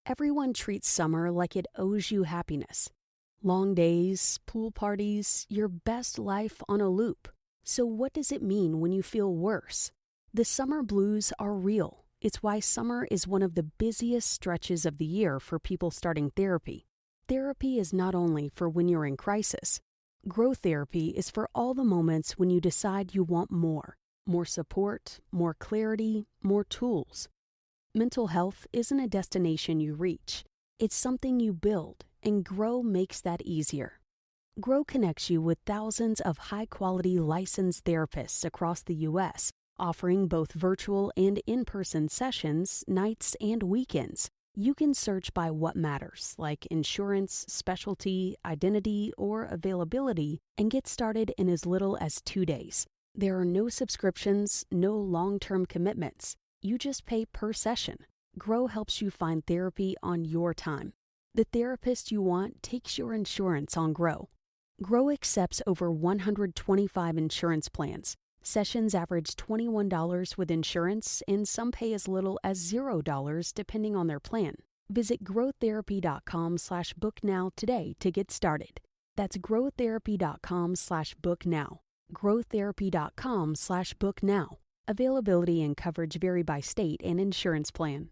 Everyone treats summer like it owes you happiness. Long days, pool parties, your best life on a loop. So what does it mean when you feel worse? The summer blues are real. It's why summer is one of the busiest stretches of the year for people starting therapy. Therapy is not only for when you're in crisis. Growth therapy is for all the moments when you decide you want more. More support, more clarity, more tools. Mental health isn't a destination you reach. It's something you build, and Grow makes that easier. Grow connects you with thousands of high-quality licensed therapists across the U.S., offering both virtual and in-person sessions, nights and weekends. You can search by what matters, like insurance, specialty, identity, or availability, and get started in as little as 2 days. There are no subscriptions, no long-term commitments. You just pay per session. Grow helps you find therapy on your time. The therapist you want takes your insurance on Grow. Grow accepts over 125 insurance plans. Sessions average $21 with insurance, and some pay as little as $0 depending on their plan. Visit growtherapy.com/booknow today to get started. That's growtherapy.com/booknow. growtherapy.com/booknow. Availability and coverage vary by state and insurance plan.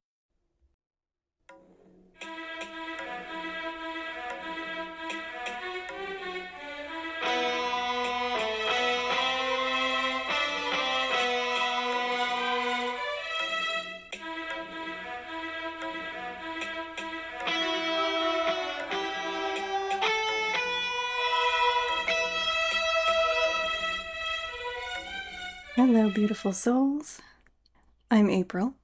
Hello, beautiful souls. I'm April,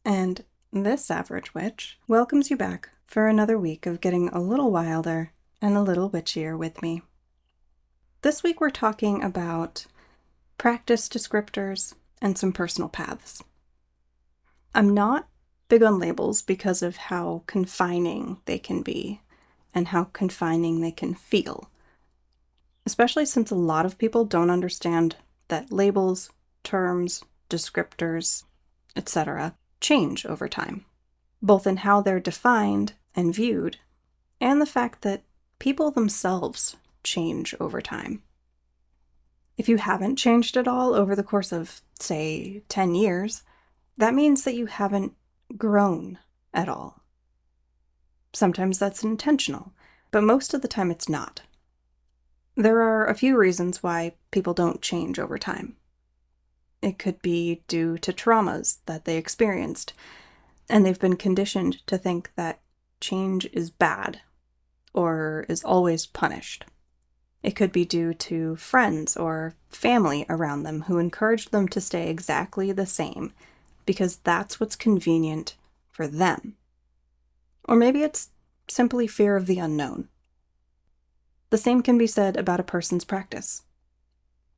and this Average Witch welcomes you back for another week of getting a little wilder and a little witchier with me. This week we're talking about practice descriptors and some personal paths. I'm not big on labels because of how confining they can be and how confining they can feel, especially since a lot of people don't understand that labels, terms, descriptors, etc. change over time, both in how they're defined and viewed, and the fact that people themselves change over time. If you haven't changed at all over the course of, say, 10 years, that means that you haven't grown at all. Sometimes that's intentional, but most of the time it's not. There are a few reasons why people don't change over time. It could be due to traumas that they experienced, and they've been conditioned to think that change is bad or is always punished. It could be due to friends or family around them who encouraged them to stay exactly the same because that's what's convenient for them. Or maybe it's simply fear of the unknown. The same can be said about a person's practice.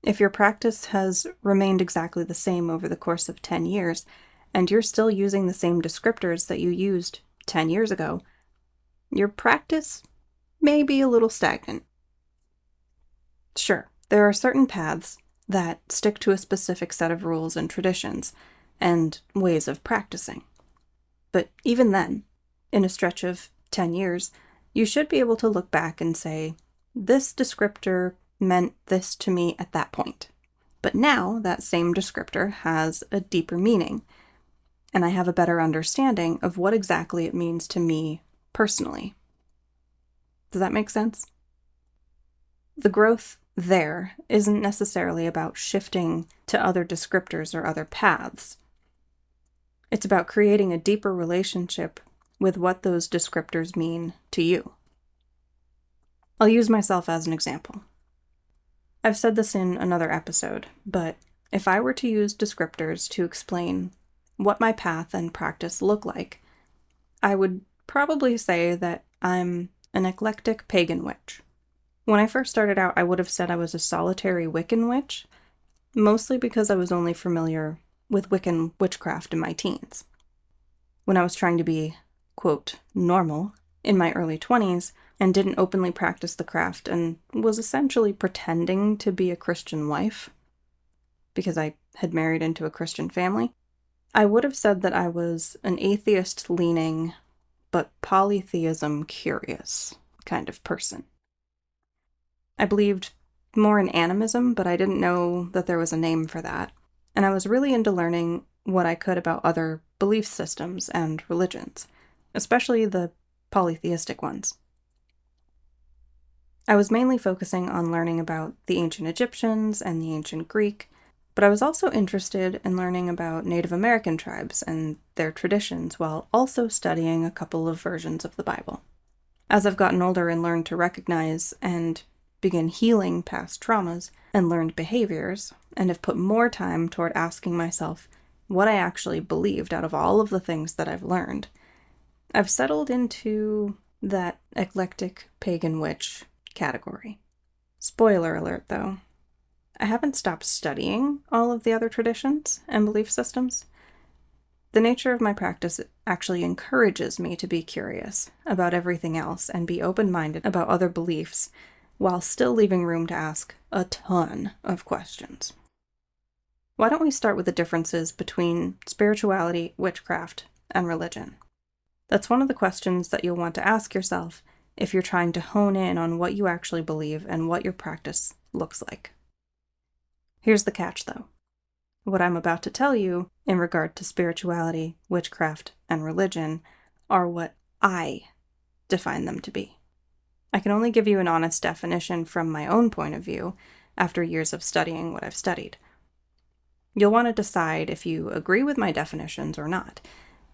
If your practice has remained exactly the same over the course of 10 years, and you're still using the same descriptors that you used 10 years ago, your practice may be a little stagnant. Sure, there are certain paths that stick to a specific set of rules and traditions and ways of practicing. But even then, in a stretch of 10 years, you should be able to look back and say, this descriptor meant this to me at that point. But now that same descriptor has a deeper meaning, and I have a better understanding of what exactly it means to me personally. Does that make sense? The growth there isn't necessarily about shifting to other descriptors or other paths. It's about creating a deeper relationship with what those descriptors mean to you. I'll use myself as an example. I've said this in another episode, but if I were to use descriptors to explain what my path and practice look like, I would probably say that I'm an eclectic pagan witch. When I first started out, I would have said I was a solitary Wiccan witch, mostly because I was only familiar with Wiccan witchcraft in my teens. When I was trying to be, quote, normal in my early 20s, and didn't openly practice the craft and was essentially pretending to be a Christian wife because I had married into a Christian family, I would have said that I was an atheist-leaning but polytheism curious kind of person. I believed more in animism, but I didn't know that there was a name for that. And I was really into learning what I could about other belief systems and religions, especially the polytheistic ones. I was mainly focusing on learning about the ancient Egyptians and the ancient Greek, but I was also interested in learning about Native American tribes and their traditions while also studying a couple of versions of the Bible. As I've gotten older and learned to recognize and begin healing past traumas and learned behaviors, and have put more time toward asking myself what I actually believed out of all of the things that I've learned, I've settled into that eclectic pagan witch category. Spoiler alert, though. I haven't stopped studying all of the other traditions and belief systems. The nature of my practice actually encourages me to be curious about everything else and be open-minded about other beliefs while still leaving room to ask a ton of questions. Why don't we start with the differences between spirituality, witchcraft, and religion? That's one of the questions that you'll want to ask yourself if you're trying to hone in on what you actually believe and what your practice looks like. Here's the catch, though. What I'm about to tell you in regard to spirituality, witchcraft, and religion are what I define them to be. I can only give you an honest definition from my own point of view after years of studying what I've studied. You'll want to decide if you agree with my definitions or not,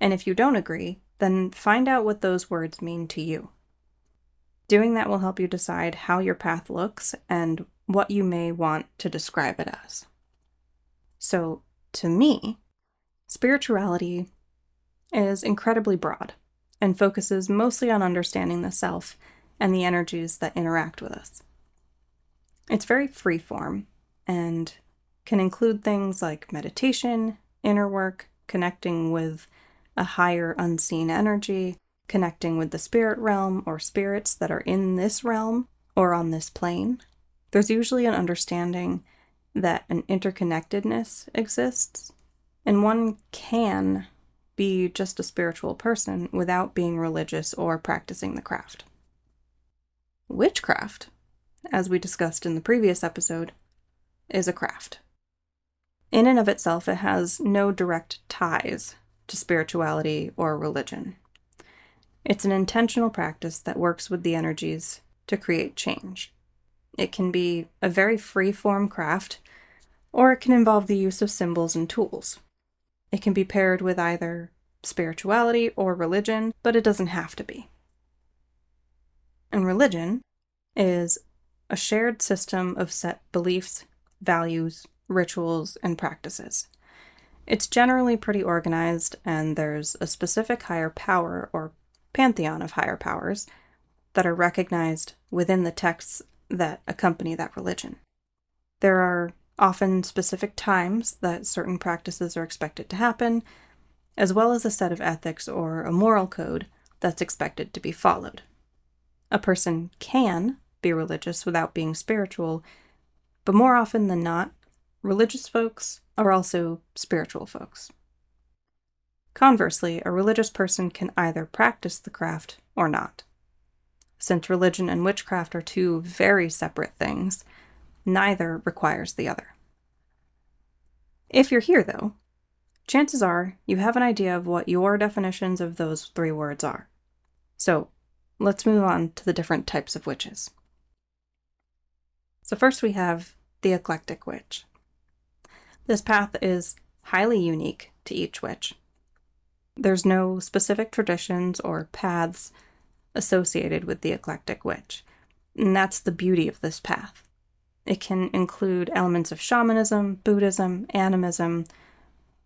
and if you don't agree, then find out what those words mean to you. Doing that will help you decide how your path looks and what you may want to describe it as. So, to me, spirituality is incredibly broad and focuses mostly on understanding the self and the energies that interact with us. It's very freeform and can include things like meditation, inner work, connecting with a higher unseen energy, connecting with the spirit realm or spirits that are in this realm or on this plane. There's usually an understanding that an interconnectedness exists, and one can be just a spiritual person without being religious or practicing the craft. Witchcraft, as we discussed in the previous episode, is a craft. In and of itself, it has no direct ties to spirituality or religion. It's an intentional practice that works with the energies to create change. It can be a very free-form craft, or it can involve the use of symbols and tools. It can be paired with either spirituality or religion, but it doesn't have to be. And religion is a shared system of set beliefs, values, rituals, and practices. It's generally pretty organized, and there's a specific higher power or pantheon of higher powers that are recognized within the texts that accompany that religion. There are often specific times that certain practices are expected to happen, as well as a set of ethics or a moral code that's expected to be followed. A person can be religious without being spiritual, but more often than not, religious folks are also spiritual folks. Conversely, a religious person can either practice the craft or not. Since religion and witchcraft are two very separate things, neither requires the other. If you're here, though, chances are you have an idea of what your definitions of those three words are. So, let's move on to the different types of witches. So first we have the eclectic witch. This path is highly unique to each witch. There's no specific traditions or paths associated with the eclectic witch, and that's the beauty of this path. It can include elements of shamanism, Buddhism, animism,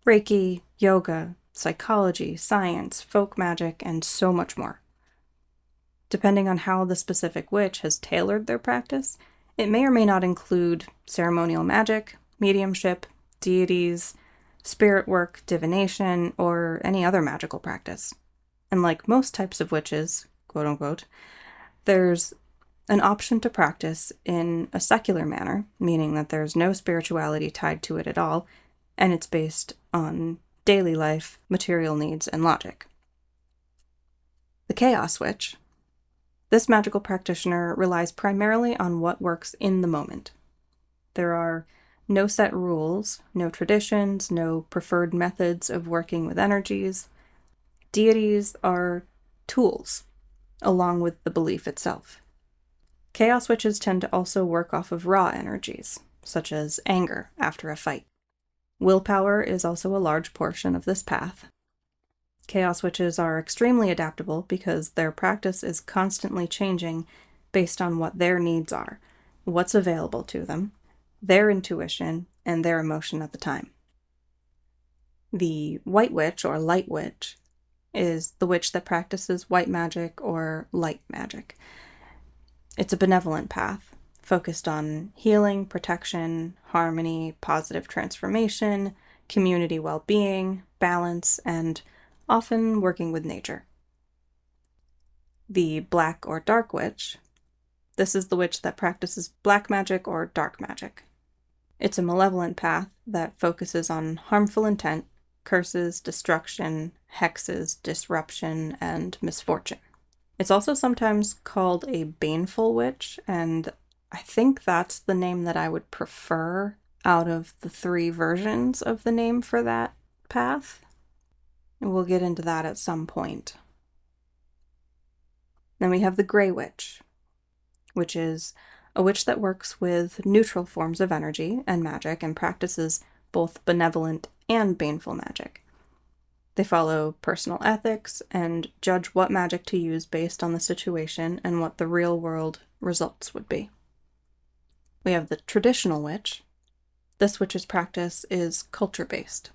Reiki, yoga, psychology, science, folk magic, and so much more. Depending on how the specific witch has tailored their practice, it may or may not include ceremonial magic, mediumship, deities, spirit work, divination, or any other magical practice. And like most types of witches, quote unquote, there's an option to practice in a secular manner, meaning that there's no spirituality tied to it at all, and it's based on daily life, material needs, and logic. The chaos witch. This magical practitioner relies primarily on what works in the moment. There are no set rules, no traditions, no preferred methods of working with energies. Deities are tools, along with the belief itself. Chaos witches tend to also work off of raw energies, such as anger after a fight. Willpower is also a large portion of this path. Chaos witches are extremely adaptable because their practice is constantly changing based on what their needs are, what's available to them, their intuition, and their emotion at the time. The white witch or light witch is the witch that practices white magic or light magic. It's a benevolent path, focused on healing, protection, harmony, positive transformation, community well-being, balance, and often working with nature. The black or dark witch. This is the witch that practices black magic or dark magic. It's a malevolent path that focuses on harmful intent, curses, destruction, hexes, disruption, and misfortune. It's also sometimes called a baneful witch, and I think that's the name that I would prefer out of the 3 versions of the name for that path. And we'll get into that at some point. Then we have the gray witch, which is a witch that works with neutral forms of energy and magic and practices both benevolent and baneful magic. They follow personal ethics and judge what magic to use based on the situation and what the real-world results would be. We have the traditional witch. This witch's practice is culture-based.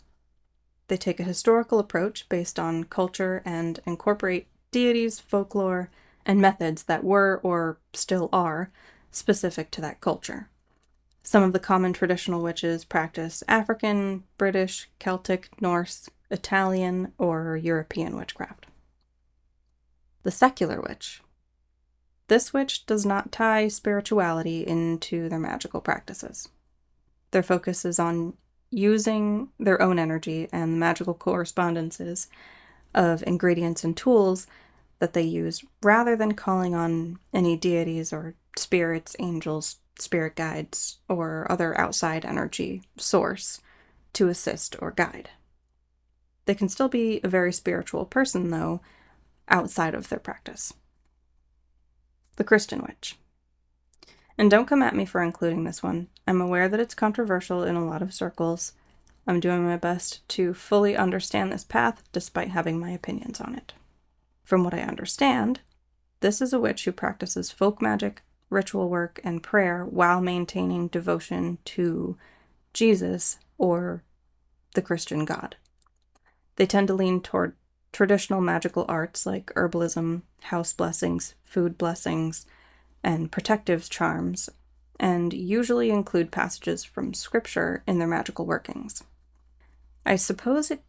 They take a historical approach based on culture and incorporate deities, folklore, and methods that were, or still are, specific to that culture. Some of the common traditional witches practice African, British, Celtic, Norse, Italian, or European witchcraft. The secular witch. This witch does not tie spirituality into their magical practices. Their focus is on using their own energy and the magical correspondences of ingredients and tools that they use rather than calling on any deities or spirits, angels, spirit guides, or other outside energy source to assist or guide. They can still be a very spiritual person, though, outside of their practice. The Christian witch. And don't come at me for including this one. I'm aware that it's controversial in a lot of circles. I'm doing my best to fully understand this path despite having my opinions on it. From what I understand, this is a witch who practices folk magic, ritual work, and prayer while maintaining devotion to Jesus or the Christian God. They tend to lean toward traditional magical arts like herbalism, house blessings, food blessings, and protective charms, and usually include passages from scripture in their magical workings. I suppose it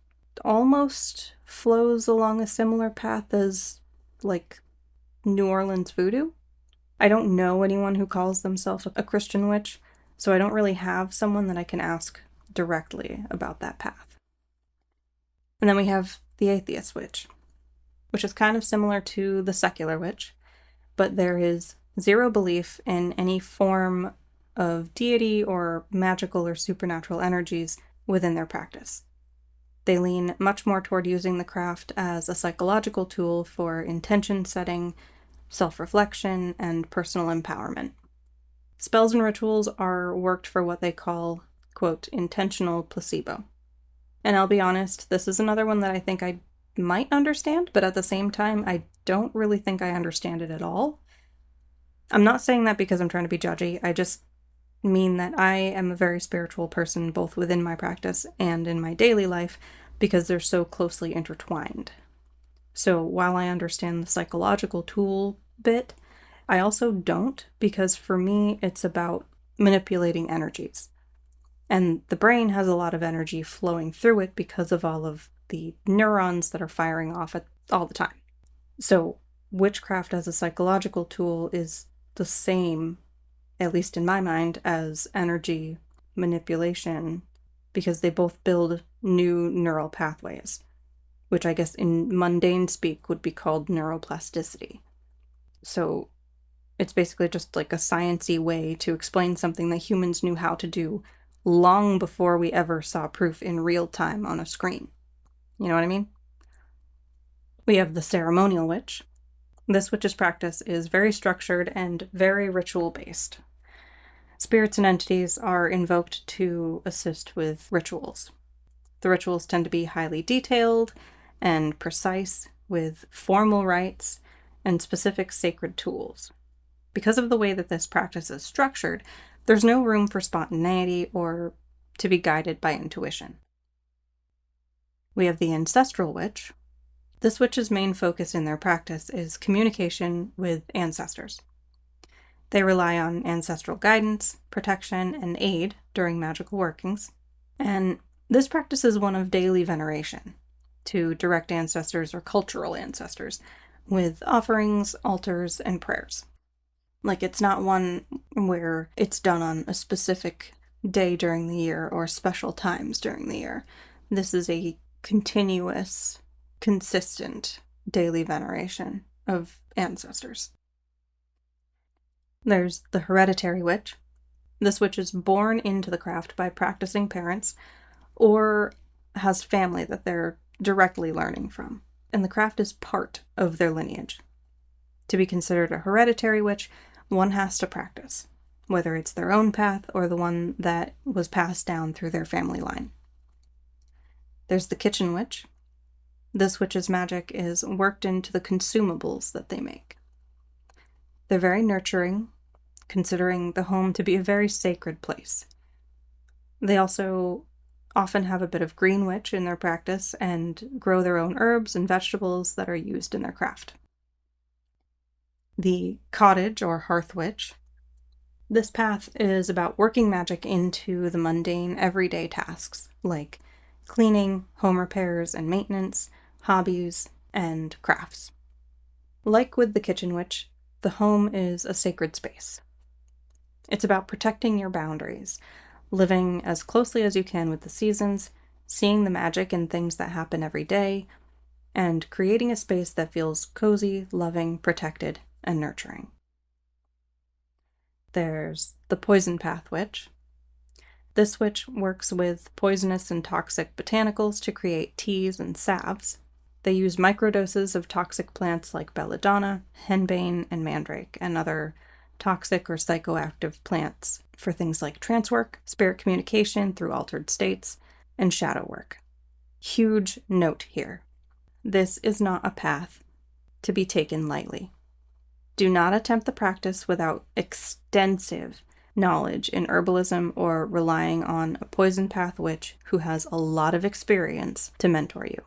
almost flows along a similar path as, like, New Orleans voodoo. I don't know anyone who calls themselves a Christian witch, so I don't really have someone that I can ask directly about that path. And then we have the atheist witch, which is kind of similar to the secular witch, but there is zero belief in any form of deity or magical or supernatural energies within their practice. They lean much more toward using the craft as a psychological tool for intention setting, self-reflection, and personal empowerment. Spells and rituals are worked for what they call, quote, intentional placebo. And I'll be honest, this is another one that I think I might understand, but at the same time, I don't really think I understand it at all. I'm not saying that because I'm trying to be judgy. I just mean that I am a very spiritual person, both within my practice and in my daily life, because they're so closely intertwined. So while I understand the psychological tool bit, I also don't, because for me, it's about manipulating energies. And the brain has a lot of energy flowing through it because of all of the neurons that are firing off at all the time. So witchcraft as a psychological tool is the same, at least in my mind, as energy manipulation, because they both build new neural pathways. which I guess in mundane speak would be called neuroplasticity. So it's basically just like a sciencey way to explain something that humans knew how to do long before we ever saw proof in real time on a screen. You know what I mean? We have the ceremonial witch. This witch's practice is very structured and very ritual-based. Spirits and entities are invoked to assist with rituals. The rituals tend to be highly detailed and precise, with formal rites and specific sacred tools. Because of the way that this practice is structured, there's no room for spontaneity or to be guided by intuition. We have the ancestral witch. This witch's main focus in their practice is communication with ancestors. They rely on ancestral guidance, protection, and aid during magical workings, and this practice is one of daily veneration to direct ancestors or cultural ancestors with offerings, altars, and prayers. Like, it's not one where it's done on a specific day during the year or special times during the year. This is a continuous, consistent daily veneration of ancestors. There's the hereditary witch. This witch is born into the craft by practicing parents or has family that they're directly learning from, and the craft is part of their lineage. To be considered a hereditary witch, one has to practice, whether it's their own path or the one that was passed down through their family line. There's the kitchen witch. This witch's magic is worked into the consumables that they make. They're very nurturing, considering the home to be a very sacred place. They also often have a bit of green witch in their practice and grow their own herbs and vegetables that are used in their craft. The cottage or hearth witch. This path is about working magic into the mundane, everyday tasks like cleaning, home repairs and maintenance, hobbies, and crafts. Like with the kitchen witch, the home is a sacred space. It's about protecting your boundaries, living as closely as you can with the seasons, seeing the magic in things that happen every day, and creating a space that feels cozy, loving, protected, and nurturing. There's the poison path witch. This witch works with poisonous and toxic botanicals to create teas and salves. They use microdoses of toxic plants like belladonna, henbane, and mandrake, and other toxic or psychoactive plants for things like trance work, spirit communication through altered states, and shadow work. Huge note here. This is not a path to be taken lightly. Do not attempt the practice without extensive knowledge in herbalism or relying on a poison path witch who has a lot of experience to mentor you.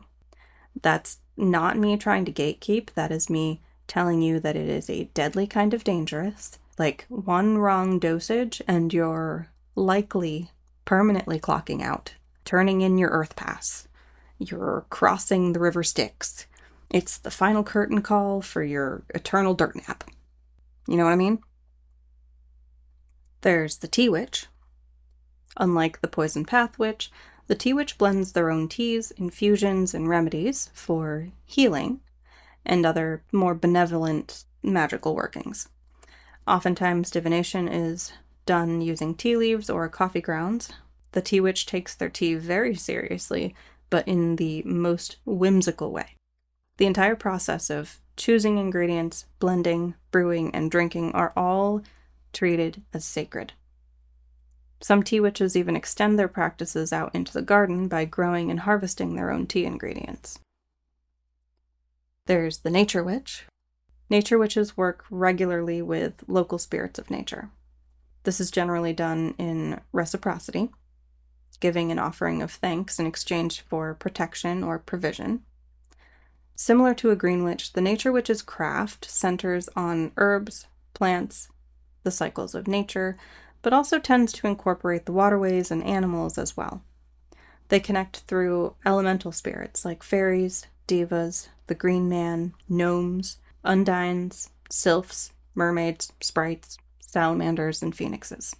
That's not me trying to gatekeep. That is me telling you that it is a deadly kind of dangerous. Like, one wrong dosage and you're likely permanently clocking out, turning in your earth pass. You're crossing the river Styx. It's the final curtain call for your eternal dirt nap. You know what I mean? There's the tea witch. Unlike the poison path witch, the tea witch blends their own teas, infusions, and remedies for healing and other more benevolent magical workings. Oftentimes, divination is done using tea leaves or coffee grounds. The tea witch takes their tea very seriously, but in the most whimsical way. The entire process of choosing ingredients, blending, brewing, and drinking are all treated as sacred. Some tea witches even extend their practices out into the garden by growing and harvesting their own tea ingredients. There's the nature witch. Nature witches work regularly with local spirits of nature. This is generally done in reciprocity, giving an offering of thanks in exchange for protection or provision. Similar to a green witch, the nature witch's craft centers on herbs, plants, the cycles of nature, but also tends to incorporate the waterways and animals as well. They connect through elemental spirits like fairies, divas, the green man, gnomes, undines, sylphs, mermaids, sprites, salamanders, and phoenixes.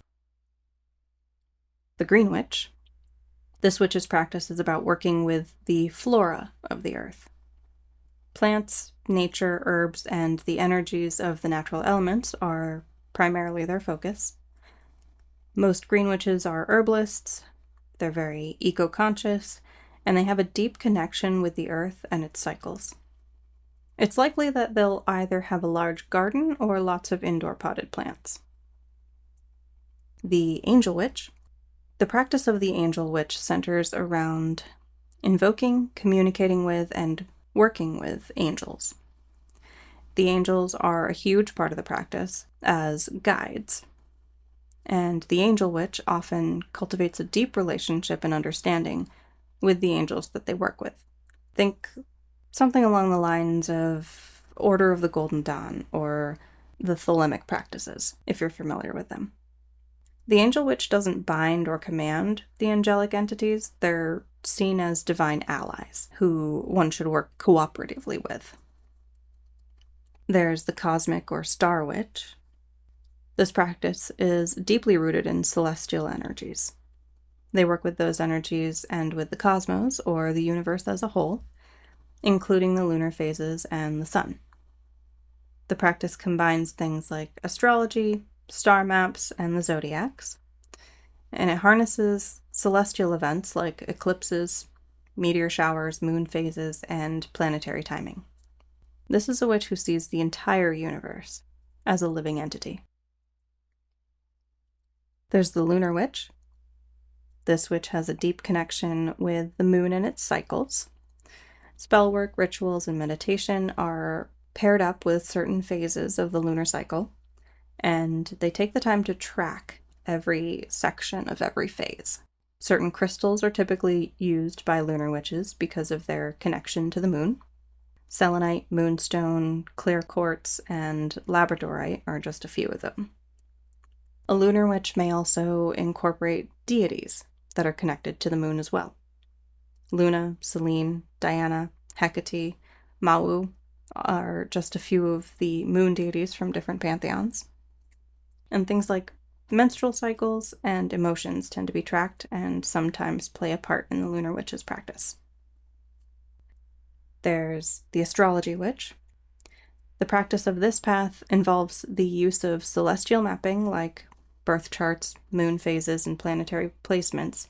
The green witch. This witch's practice is about working with the flora of the earth. Plants, nature, herbs, and the energies of the natural elements are primarily their focus. Most green witches are herbalists, they're very eco-conscious, and they have a deep connection with the earth and its cycles. It's likely that they'll either have a large garden or lots of indoor potted plants. The angel witch. The practice of the angel witch centers around invoking, communicating with, and working with angels. The angels are a huge part of the practice as guides, and the angel witch often cultivates a deep relationship and understanding with the angels that they work with. Think something along the lines of Order of the Golden Dawn or the Thelemic practices, if you're familiar with them. The angel witch doesn't bind or command the angelic entities. They're seen as divine allies who one should work cooperatively with. There's the cosmic or star witch. This practice is deeply rooted in celestial energies. They work with those energies and with the cosmos, or the universe as a whole, including the lunar phases and the sun. The practice combines things like astrology, star maps, and the zodiacs, and it harnesses celestial events like eclipses, meteor showers, moon phases, and planetary timing. This is a witch who sees the entire universe as a living entity. There's the lunar witch. This witch has a deep connection with the moon and its cycles. Spell work, rituals, and meditation are paired up with certain phases of the lunar cycle, and they take the time to track every section of every phase. Certain crystals are typically used by lunar witches because of their connection to the moon. Selenite, moonstone, clear quartz, and labradorite are just a few of them. A lunar witch may also incorporate deities that are connected to the moon as well. Luna, Selene, Diana, Hecate, Maui are just a few of the moon deities from different pantheons. And things like menstrual cycles and emotions tend to be tracked and sometimes play a part in the lunar witch's practice. There's the astrology witch. The practice of this path involves the use of celestial mapping like birth charts, moon phases, and planetary placements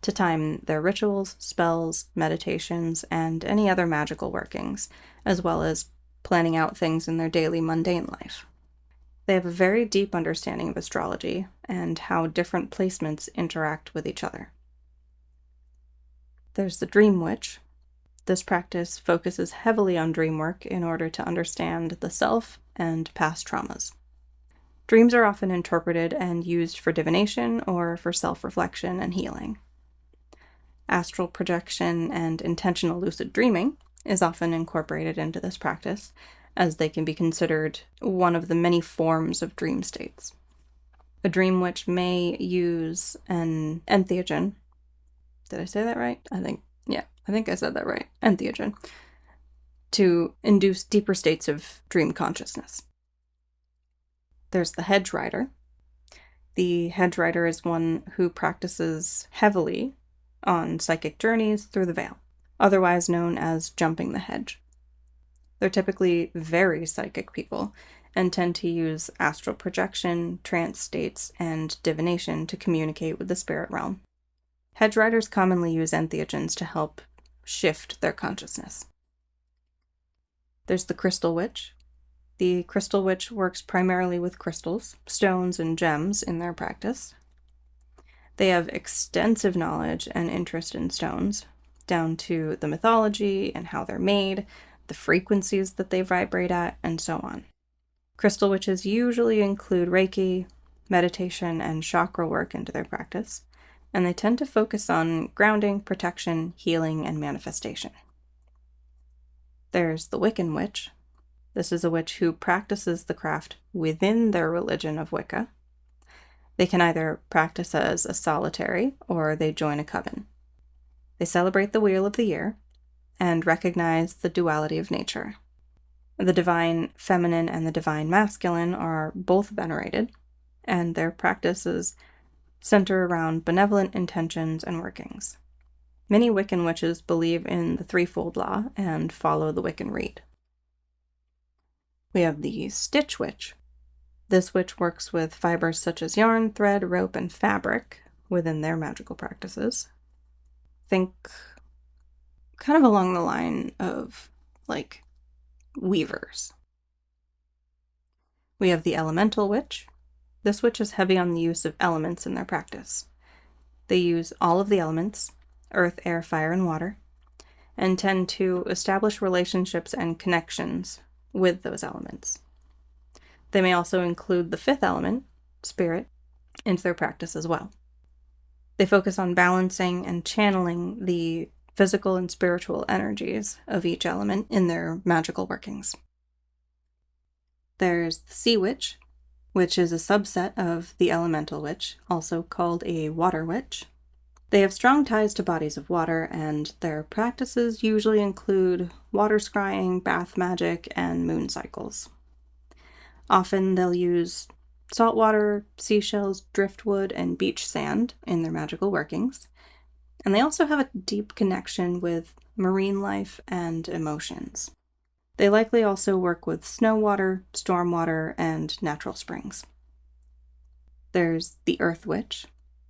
to time their rituals, spells, meditations, and any other magical workings, as well as planning out things in their daily mundane life. They have a very deep understanding of astrology and how different placements interact with each other. There's the dream witch. This practice focuses heavily on dream work in order to understand the self and past traumas. Dreams are often interpreted and used for divination or for self-reflection and healing. Astral projection and intentional lucid dreaming is often incorporated into this practice, as they can be considered one of the many forms of dream states. A dream witch may use an entheogen. Did I say that right? I think I said that right. Entheogen. To induce deeper states of dream consciousness. There's the hedge rider. The hedge rider is one who practices heavily on psychic journeys through the veil, otherwise known as jumping the hedge. They're typically very psychic people and tend to use astral projection, trance states, and divination to communicate with the spirit realm. Hedge riders commonly use entheogens to help shift their consciousness. There's the crystal witch. The crystal witch works primarily with crystals, stones, and gems in their practice. They have extensive knowledge and interest in stones, down to the mythology and how they're made, the frequencies that they vibrate at, and so on. Crystal witches usually include Reiki, meditation, and chakra work into their practice, and they tend to focus on grounding, protection, healing, and manifestation. There's the Wiccan witch. This is a witch who practices the craft within their religion of Wicca. They can either practice as a solitary or they join a coven. They celebrate the wheel of the year and recognize the duality of nature. The divine feminine and the divine masculine are both venerated, and their practices center around benevolent intentions and workings. Many Wiccan witches believe in the threefold law and follow the Wiccan rite. We have the Stitch Witch. This witch works with fibers such as yarn, thread, rope, and fabric within their magical practices. Think kind of along the line of, like, weavers. We have the Elemental Witch. This witch is heavy on the use of elements in their practice. They use all of the elements, earth, air, fire, and water, and tend to establish relationships and connections with those elements. They may also include the fifth element, spirit, into their practice as well. They focus on balancing and channeling the physical and spiritual energies of each element in their magical workings. There's the Sea Witch, which is a subset of the Elemental Witch, also called a Water Witch. They have strong ties to bodies of water, and their practices usually include water scrying, bath magic, and moon cycles. Often they'll use salt water, seashells, driftwood, and beach sand in their magical workings. And they also have a deep connection with marine life and emotions. They likely also work with snow water, storm water, and natural springs. There's the Earth Witch.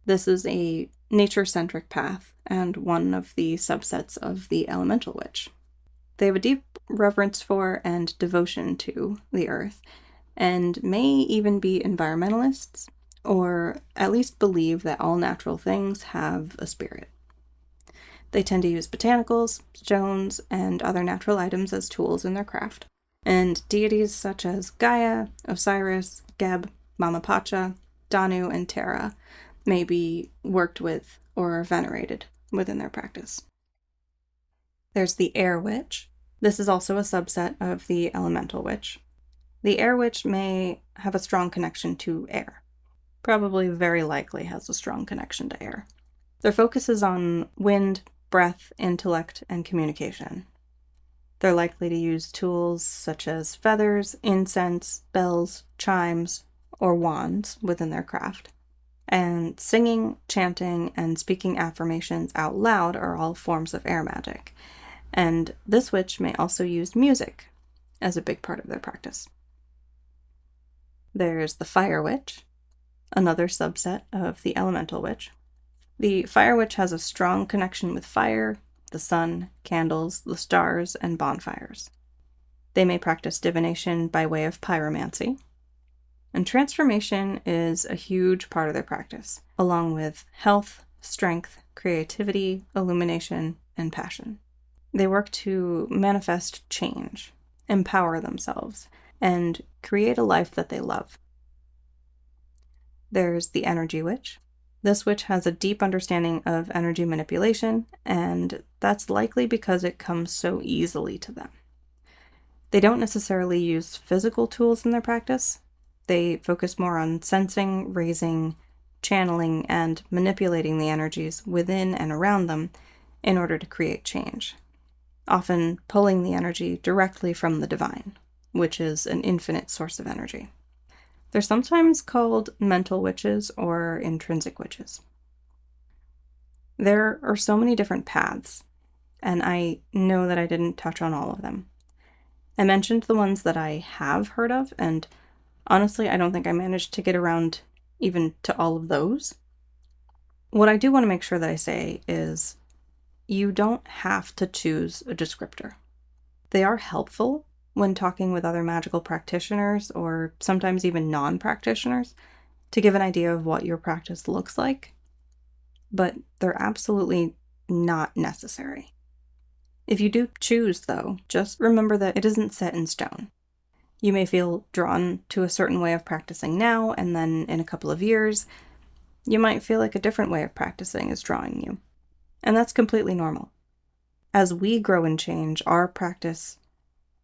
This is a nature-centric path and one of the subsets of the Elemental Witch. They have a deep reverence for and devotion to the earth, and may even be environmentalists, or at least believe that all natural things have a spirit. They tend to use botanicals, stones, and other natural items as tools in their craft. And deities such as Gaia, Osiris, Geb, Mama Pacha, Danu, and Terra may be worked with or venerated within their practice. There's the Air Witch. This is also a subset of the Elemental Witch. The Air Witch may have a strong connection to air. Probably very likely has a strong connection to air. Their focus is on wind, breath, intellect, and communication. They're likely to use tools such as feathers, incense, bells, chimes, or wands within their craft. And singing, chanting, and speaking affirmations out loud are all forms of air magic. And this witch may also use music as a big part of their practice. There's the Fire Witch, another subset of the Elemental Witch. The Fire Witch has a strong connection with fire, the sun, candles, the stars, and bonfires. They may practice divination by way of pyromancy. And transformation is a huge part of their practice, along with health, strength, creativity, illumination, and passion. They work to manifest change, empower themselves, and create a life that they love. There's the Energy Witch. This witch has a deep understanding of energy manipulation, and that's likely because it comes so easily to them. They don't necessarily use physical tools in their practice. They focus more on sensing, raising, channeling, and manipulating the energies within and around them in order to create change, often pulling the energy directly from the divine, which is an infinite source of energy. They're sometimes called mental witches or intrinsic witches. There are so many different paths, and I know that I didn't touch on all of them. I mentioned the ones that I have heard of, and honestly, I don't think I managed to get around even to all of those. What I do want to make sure that I say is you don't have to choose a descriptor. They are helpful when talking with other magical practitioners, or sometimes even non-practitioners, to give an idea of what your practice looks like, but they're absolutely not necessary. If you do choose, though, just remember that it isn't set in stone. You may feel drawn to a certain way of practicing now, and then in a couple of years, you might feel like a different way of practicing is drawing you. And that's completely normal. As we grow and change, our practice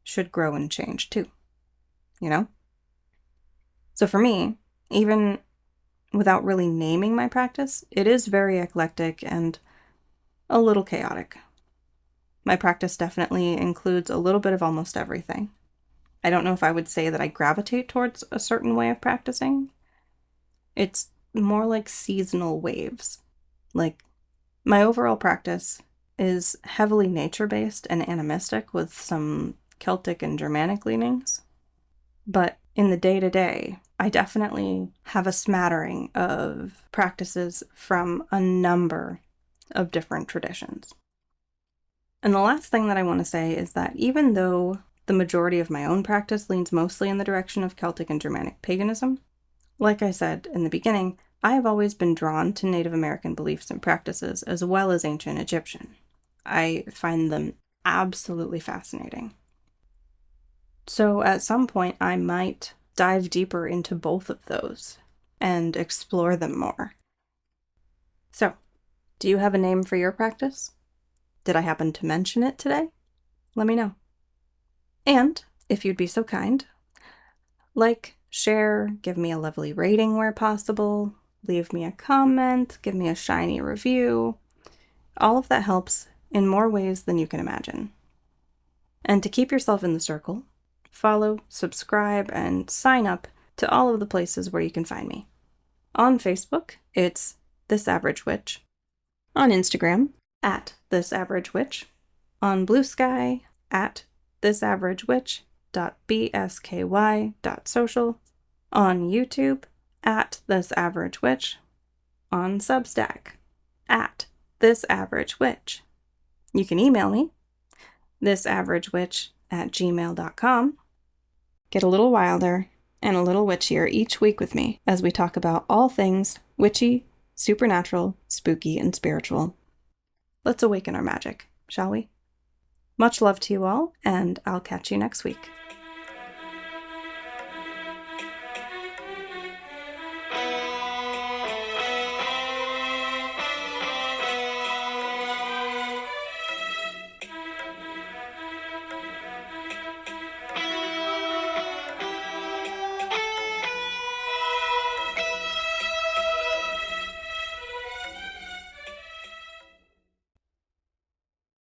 should grow and change too, you know? So for me, even without really naming my practice, it is very eclectic and a little chaotic. My practice definitely includes a little bit of almost everything. I don't know if I would say that I gravitate towards a certain way of practicing. It's more like seasonal waves. Like, My overall practice is heavily nature-based and animistic with some Celtic and Germanic leanings. But in the day-to-day, I definitely have a smattering of practices from a number of different traditions. And the last thing that I want to say is that even though the majority of my own practice leans mostly in the direction of Celtic and Germanic paganism, like I said in the beginning, I have always been drawn to Native American beliefs and practices as well as ancient Egyptian. I find them absolutely fascinating. So at some point, I might dive deeper into both of those and explore them more. So, do you have a name for your practice? Did I happen to mention it today? Let me know. And, if you'd be so kind, like, share, give me a lovely rating where possible, leave me a comment, give me a shiny review. All of that helps in more ways than you can imagine. And to keep yourself in the circle, follow, subscribe, and sign up to all of the places where you can find me. On Facebook, it's This Average Witch. On Instagram, at This Average Witch. On Blue Sky, at thisaveragewitch.bsky.social. On YouTube, at This Average Witch. On Substack, at This Average Witch. You can email me, thisaveragewitch@gmail.com. Get a little wilder and a little witchier each week with me as we talk about all things witchy, supernatural, spooky, and spiritual. Let's awaken our magic, shall we? Much love to you all, and I'll catch you next week.